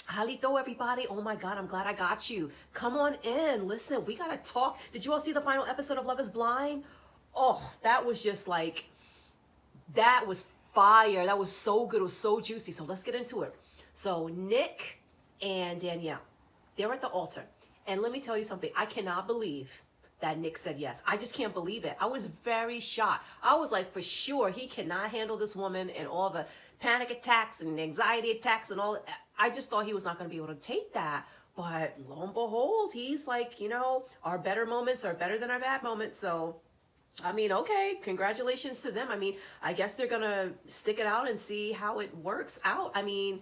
Halito, everybody. Oh my God, I'm glad I got you. Come on in. Listen, we got to talk. Did you all see the final episode of Love is Blind? Oh, that was just like, that was fire. That was so good. It was so juicy. So let's get into it. So Nick and Danielle, they're at the altar. And let me tell you something. I cannot believe that Nick said yes. I just can't believe it. I was very shocked. I was like, for sure, he cannot handle this woman and all the panic attacks and anxiety attacks and all. I just thought he was not going to be able to take that. But lo and behold, he's like, our better moments are better than our bad moments. So, I mean, okay, congratulations to them. I mean, I guess they're going to stick it out and see how it works out. I mean,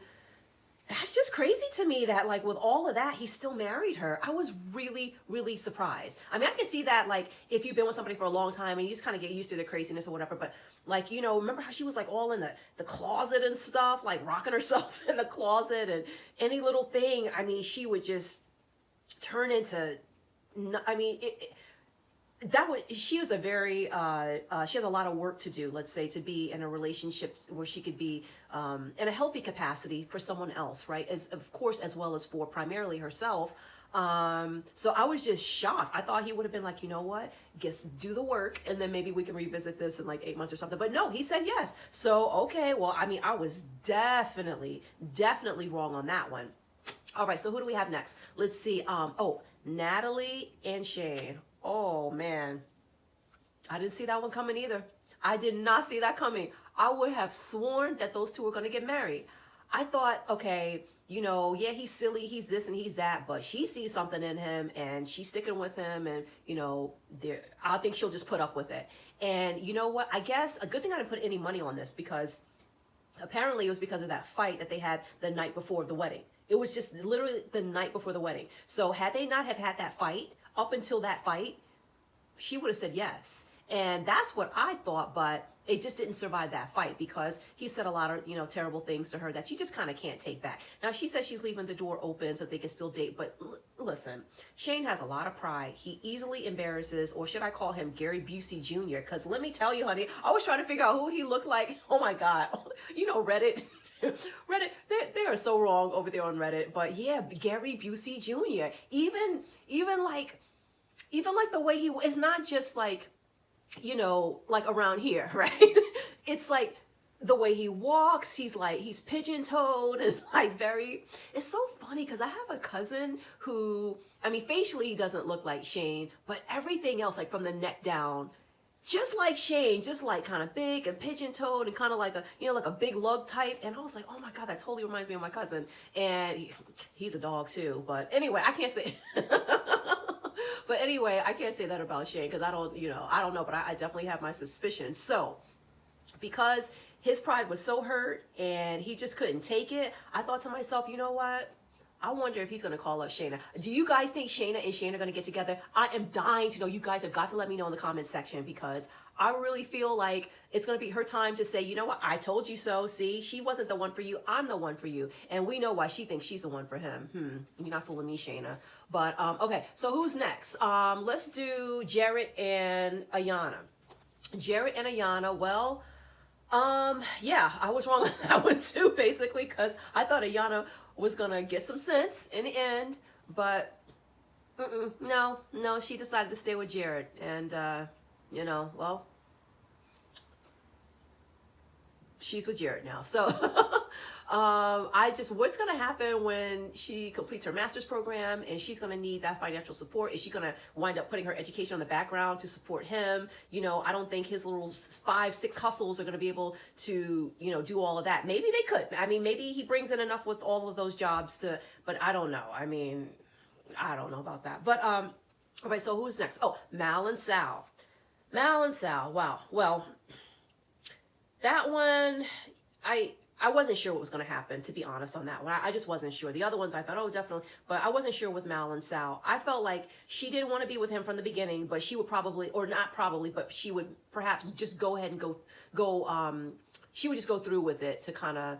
that's just crazy to me that, like, with all of that, he still married her. I was really, really surprised. I mean, I can see that, like, if you've been with somebody for a long time and you just kind of get used to the craziness or whatever. But, like, remember how she was, like, all in the closet and stuff, like, rocking herself in the closet and any little thing. I mean, she would just turn into, I mean, she is a very she has a lot of work to do, let's say, to be in a relationship where she could be in a healthy capacity for someone else, right, as of course, as well as for primarily herself. So I was just shocked. I thought he would have been like, you know what, just do the work and then maybe we can revisit this in like 8 months or something. But no, he said yes. So okay, well, I mean, I was definitely wrong on that one. All right, so who do we have next? Let's see. Natalie and Shane. Oh, man. I didn't see that one coming either. I did not see that coming. I would have sworn that those two were going to get married. I thought, okay, yeah, he's silly, he's this and he's that, but she sees something in him and she's sticking with him and, I think she'll just put up with it. And you know what? I guess a good thing I didn't put any money on this because apparently it was because of that fight that they had the night before the wedding. It was just literally the night before the wedding. So had they not have had that fight, up until that fight, she would have said yes. And that's what I thought, but it just didn't survive that fight because he said a lot of, terrible things to her that she just kind of can't take back. Now, she says she's leaving the door open so they can still date, but listen, Shane has a lot of pride. He easily embarrasses, or should I call him Gary Busey Jr.? Because let me tell you, honey, I was trying to figure out who he looked like. Oh my God. Reddit. Reddit, they are so wrong over there on Reddit. But yeah, Gary Busey Jr. Even like the way he is, not just like, like around here, right? It's like the way he walks, he's pigeon-toed and like it's so funny because I have a cousin who, I mean, facially he doesn't look like Shane, but everything else, like from the neck down, just like Shane, just like kind of big and pigeon-toed and kind of like like a big lug type. And I was like, oh my God, that totally reminds me of my cousin. And he's a dog too. But anyway, I can't say, but anyway, I can't say that about Shane because I don't know, but I definitely have my suspicions. So because his pride was so hurt and he just couldn't take it, I thought to myself, you know what? I wonder if he's going to call up Shayna. Do you guys think Shayna and Shane are going to get together? I am dying to know. You guys have got to let me know in the comment section because I really feel like it's going to be her time to say, you know what? I told you so. See, she wasn't the one for you. I'm the one for you. And we know why she thinks she's the one for him. You're not fooling me, Shayna. But, okay. So who's next? Let's do Jared and Ayana. Jared and Ayana. Well, yeah, I was wrong on that one too, basically, because I thought Ayana was gonna get some sense in the end, but no, she decided to stay with Jared, and well, she's with Jared now. So what's gonna happen when she completes her master's program and she's gonna need that financial support? Is she gonna wind up putting her education on the background to support him? I don't think his little 5-6 hustles are gonna be able to, do all of that. Maybe they could. I mean, maybe he brings in enough with all of those jobs but I don't know. I mean, I don't know about that. But, all right, so who's next? Oh, Mal and Sal. Wow. Well, that one, I wasn't sure what was going to happen, to be honest, on that one. I just wasn't sure. The other ones I thought, oh, definitely. But I wasn't sure with Mal and Sal. I felt like she didn't want to be with him from the beginning, but she would probably, or not probably, but she would perhaps just go ahead and she would just go through with it to kind of,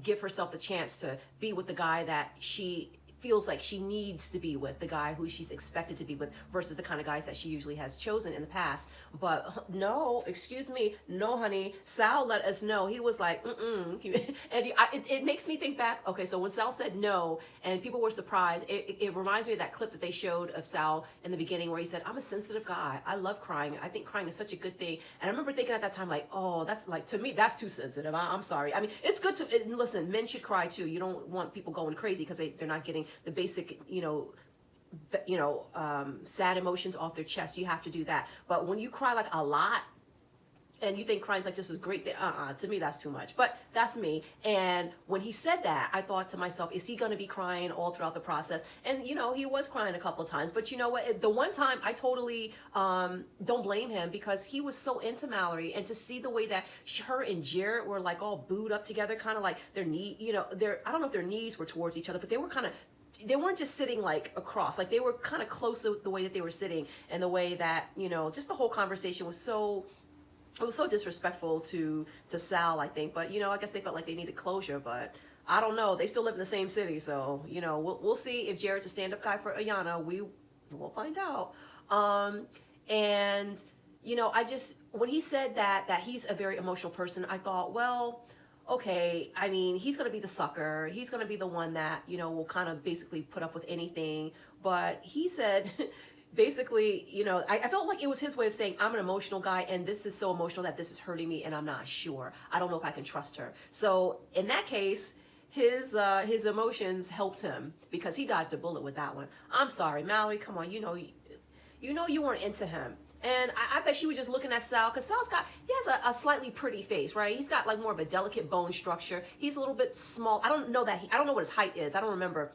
give herself the chance to be with the guy that she feels like she needs to be with, the guy who she's expected to be with, versus the kind of guys that she usually has chosen in the past. But no, excuse me, no, honey. Sal let us know. He was like, and it makes me think back. Okay, so when Sal said no, and people were surprised, it reminds me of that clip that they showed of Sal in the beginning where he said, "I'm a sensitive guy. I love crying. I think crying is such a good thing." And I remember thinking at that time, like, oh, that's like, to me, that's too sensitive. I'm sorry. I mean, it's good to listen. Men should cry too. You don't want people going crazy because they're not getting the basic, sad emotions off their chest. You have to do that. But when you cry like a lot, and you think crying's like just this great thing, to me that's too much. But that's me. And when he said that, I thought to myself, is he going to be crying all throughout the process? And he was crying a couple of times. But you know what? The one time I totally don't blame him, because he was so into Mallory, and to see the way that her and Jared were like all booed up together, kind of like their knee, I don't know if their knees were towards each other, but they were kind of, they weren't just sitting like across, like they were kind of close to the way that they were sitting, and the way that, just the whole conversation was so, it was so disrespectful to Sal, I think. But, I guess they felt like they needed closure, but I don't know. They still live in the same city. So, we'll see if Jared's a stand-up guy for Ayanna. We'll find out. And, when he said that he's a very emotional person, I thought, well, okay, I mean, he's going to be the sucker. He's going to be the one that, will kind of basically put up with anything. But he said, basically, I felt like it was his way of saying, I'm an emotional guy, and this is so emotional that this is hurting me, and I'm not sure. I don't know if I can trust her. So in that case, his emotions helped him, because he dodged a bullet with that one. I'm sorry, Mallory, come on, you weren't into him. And I bet she was just looking at Sal, because he has a slightly pretty face, right? He's got like more of a delicate bone structure. He's a little bit small. I don't know what his height is. I don't remember.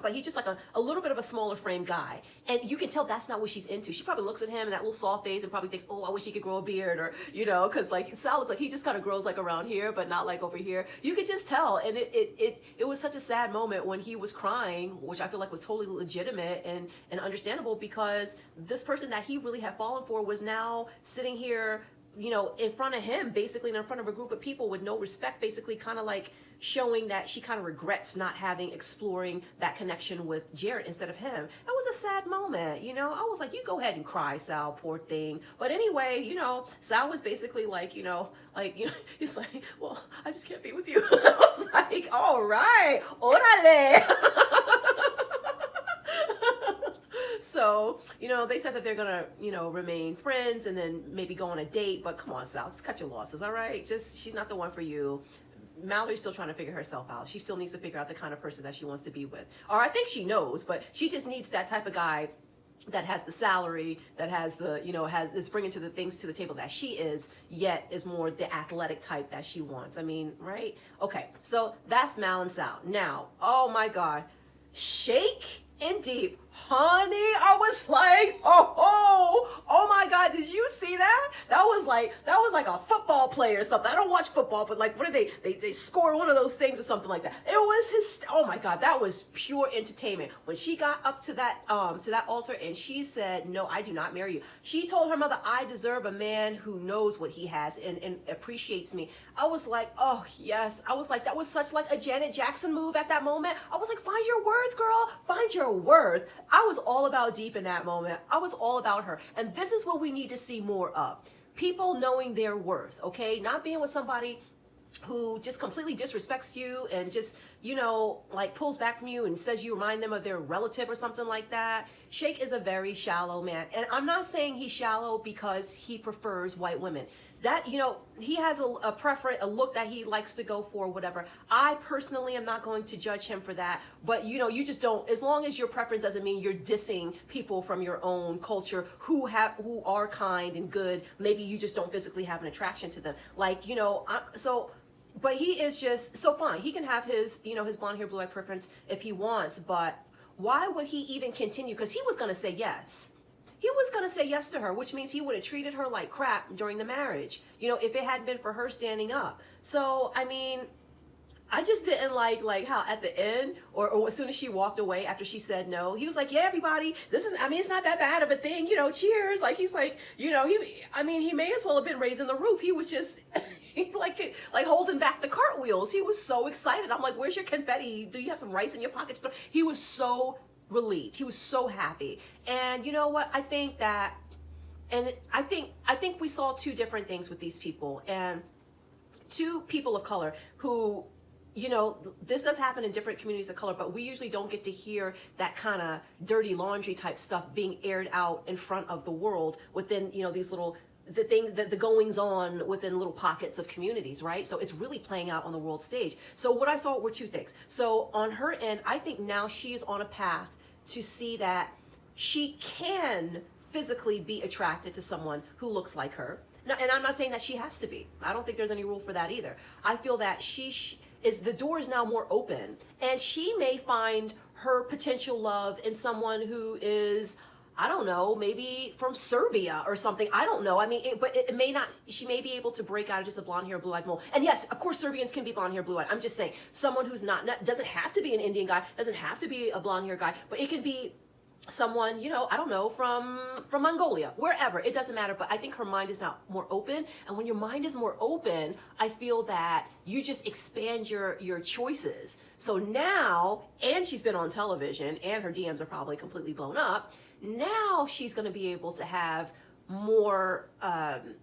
But he's just like a little bit of a smaller frame guy. And you can tell that's not what she's into. She probably looks at him and that little soft face and probably thinks, oh, I wish he could grow a beard, or, because like Sal looks like he just kind of grows like around here, but not like over here. You could just tell. And it was such a sad moment when he was crying, which I feel like was totally legitimate and understandable, because this person that he really had fallen for was now sitting here, in front of him, basically, and in front of a group of people with no respect, basically kind of like showing that she kind of regrets not exploring that connection with Jared instead of him. That was a sad moment, I was like, you go ahead and cry, Sal, poor thing. But anyway, Sal was basically like, he's like, well, I just can't be with you. I was like, all right, orale. So, they said that they're gonna, remain friends and then maybe go on a date. But come on, Sal, just cut your losses, all right? She's not the one for you. Mallory's still trying to figure herself out. She still needs to figure out the kind of person that she wants to be with. Or I think she knows, but she just needs that type of guy that has the salary, that has the, is bringing the things to the table that she is, yet is more the athletic type that she wants. I mean, right? Okay, so that's Mal and Sal. Now, oh my God, Shake and Deep. Honey, I was like, oh my God, did you see that? That was like a football player or something. I don't watch football, but like, what did they score one of those things or something like that. It was oh my God, that was pure entertainment. When she got up to that altar and she said, no, I do not marry you. She told her mother, I deserve a man who knows what he has and appreciates me. I was like, oh yes. I was like, that was such like a Janet Jackson move at that moment. I was like, find your worth, girl. Find your worth. I was all about Deep in that moment. I was all about her. And this is what we need to see more of. People knowing their worth, okay? Not being with somebody who just completely disrespects you and just, like pulls back from you and says you remind them of their relative or something like that. Shake is a very shallow man. And I'm not saying he's shallow because he prefers white women. That, he has a preference, a look that he likes to go for, whatever. I personally am not going to judge him for that. But, you just don't, as long as your preference doesn't mean you're dissing people from your own culture who are kind and good. Maybe you just don't physically have an attraction to them. Like, but he is just so fine. He can have his, his blonde hair, blue eye preference if he wants. But why would he even continue? Because he was going to say yes. He was going to say yes to her, which means he would have treated her like crap during the marriage, if it hadn't been for her standing up. So, I mean, I just didn't like how at the end or as soon as she walked away after she said no, he was like, yeah, everybody, it's not that bad of a thing, cheers. Like, he's like, he may as well have been raising the roof. He was just, like holding back the cartwheels. He was so excited. I'm like, where's your confetti? Do you have some rice in your pocket? He was so relieved. He was so happy. And you know what? I think that, and I think we saw two different things with these people, and two people of color who, you know, this does happen in different communities of color, but we usually don't get to hear that kind of dirty laundry type stuff being aired out in front of the world within, you know, these little, the goings on within little pockets of communities, right? So it's really playing out on the world stage. So what I saw were two things. So on her end, I think now she is on a path to see that she can physically be attracted to someone who looks like her. Now, and I'm not saying that she has to be. I don't think there's any rule for that either. I feel that the door is now more open, and she may find her potential love in someone who is, I don't know, maybe from Serbia or something. I don't know. I mean, but it may not, she may be able to break out of just a blonde hair, blue eyed mole. And yes, of course, Serbians can be blonde hair, blue eyed. I'm just saying, someone who's not, doesn't have to be an Indian guy, doesn't have to be a blonde hair guy, but it can be someone, you know, I don't know, from Mongolia, wherever, it doesn't matter. But I think her mind is now more open. And when your mind is more open, I feel that you just expand your choices. So now, and she's been on television, and her DMs are probably completely blown up. Now she's going to be able to have more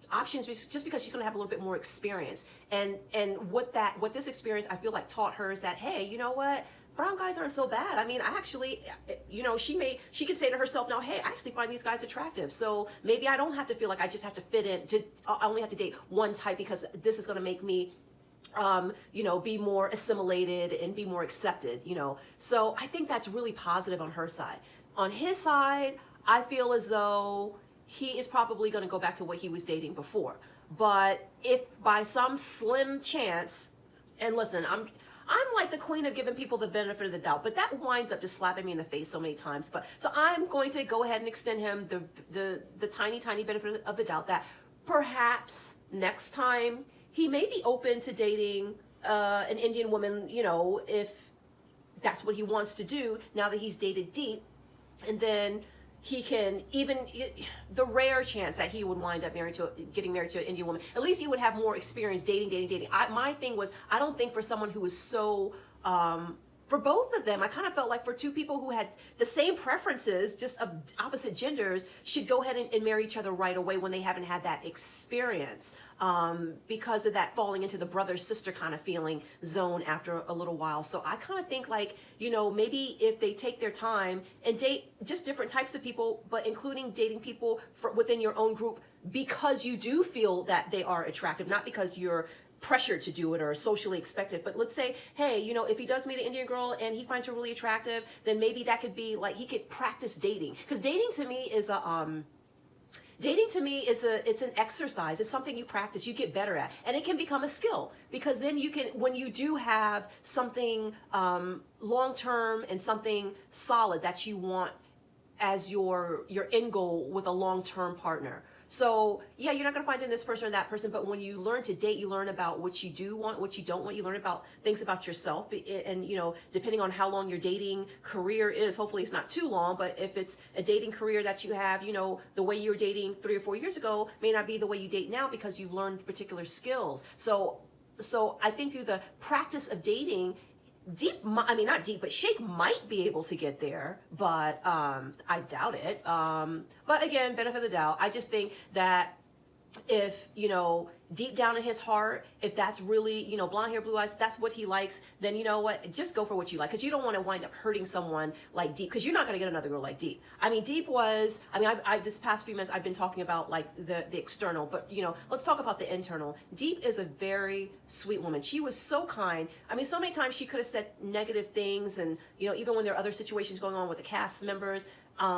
options, just because she's going to have a little bit more experience. And what this experience, I feel like, taught her is that, hey, you know what? Brown guys aren't so bad. I mean, I actually, you know, she could say to herself now, hey, I actually find these guys attractive. So maybe I don't have to feel like I just have to fit in, I only have to date one type, because this is going to make me, you know, be more assimilated and be more accepted, you know. So I think that's really positive on her side. On his side, I feel as though he is probably going to go back to what he was dating before. But if by some slim chance, and listen, I'm like the queen of giving people the benefit of the doubt, but that winds up just slapping me in the face so many times. But so I'm going to go ahead and extend him the tiny benefit of the doubt that perhaps next time he may be open to dating an Indian woman, you know, if that's what he wants to do now that he's dated Deep. And then he can, even the rare chance that he would wind up getting married to an Indian woman, at least he would have more experience dating. My thing was, I don't think for someone who was so, for both of them, I kind of felt like for two people who had the same preferences, just of opposite genders, should go ahead and marry each other right away when they haven't had that experience, because of that falling into the brother-sister kind of feeling zone after a little while. So I kind of think, like, you know, maybe if they take their time and date just different types of people, but including dating people within your own group, because you do feel that they are attractive, not because you're pressured to do it or socially expected. But let's say, hey, you know, if he does meet an Indian girl and he finds her really attractive, then maybe that could be like, he could practice dating. Because dating to me is it's an exercise. It's something you practice, you get better at, and it can become a skill, because then you can, when you do have something long-term and something solid that you want as your end goal with a long-term partner. So yeah, you're not going to find in this person or that person, but when you learn to date, you learn about what you do want, what you don't want. You learn about things about yourself, and you know, depending on how long your dating career is, hopefully it's not too long, but if it's a dating career that you have, you know, the way you were dating 3 or 4 years ago may not be the way you date now, because you've learned particular skills. So I think through the practice of dating, not Deep, but Shake might be able to get there, but I doubt it. But again, benefit of the doubt. I just think that if, you know, deep down in his heart, if that's really, you know, blonde hair, blue eyes, that's what he likes, then you know what, just go for what you like, because you don't want to wind up hurting someone like Deep, because you're not going to get another girl like Deep. I mean, Deep was, I this past few minutes I've been talking about like the external, but you know, let's talk about the internal. Deep is a very sweet woman. She was so kind. I mean, so many times she could have said negative things, and you know, even when there are other situations going on with the cast members,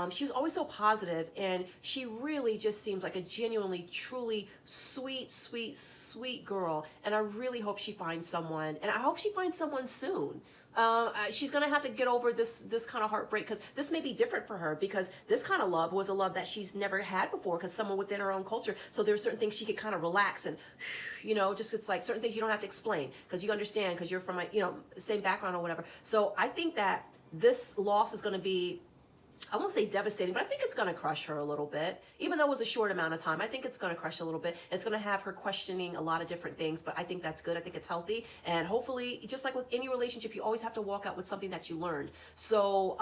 she was always so positive, and she really just seems like a genuinely, truly sweet girl. And I really hope she finds someone, and I hope she finds someone soon. She's gonna have to get over this kind of heartbreak, because this may be different for her, because this kind of love was a love that she's never had before, because someone within her own culture. So there's certain things she could kind of relax, and you know, just, it's like certain things you don't have to explain, because you understand, because you're from, you know, the same background or whatever. So I think that this loss is going to be I won't say devastating, but I think it's going to crush her a little bit. Even though it was a short amount of time, I think it's going to crush her a little bit. It's going to have her questioning a lot of different things, but I think that's good. I think it's healthy. And hopefully, just like with any relationship, you always have to walk out with something that you learned. So,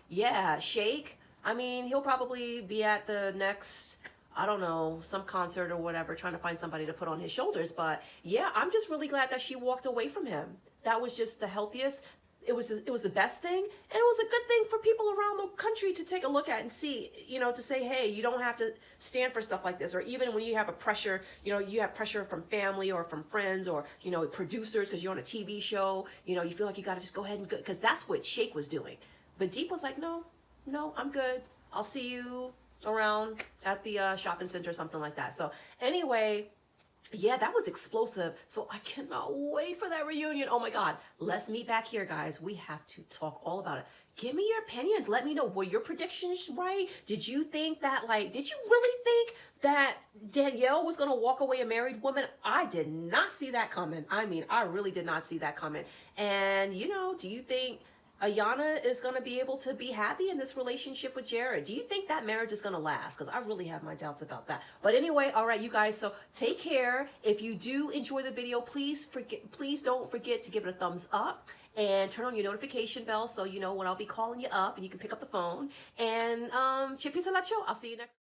yeah, Shake, I mean, he'll probably be at the next, I don't know, some concert or whatever, trying to find somebody to put on his shoulders. But yeah, I'm just really glad that she walked away from him. That was just the healthiest. It was the best thing, and it was a good thing for people around the country to take a look at and see, you know, to say, hey, you don't have to stand for stuff like this. Or even when you have a pressure, you know, you have pressure from family or from friends or, you know, producers because you're on a TV show, you know, you feel like you got to just go ahead and go, because that's what Shake was doing. But Deep was like, no, I'm good. I'll see you around at the shopping center or something like that. So anyway, yeah, that was explosive. So I cannot wait for that reunion. Oh my God. Let's meet back here, guys. We have to talk all about it. Give me your opinions. Let me know. Were your predictions right? Did you think that, like, did you really think that Danielle was going to walk away a married woman? I did not see that coming. I mean, I really did not see that coming. And, you know, do you think Ayana is going to be able to be happy in this relationship with Jared? Do you think that marriage is going to last? Because I really have my doubts about that. But anyway, all right, you guys, so take care. If you do enjoy the video, please don't forget to give it a thumbs up and turn on your notification bell so you know when I'll be calling you up and you can pick up the phone. And Chippy Salacho, I'll see you next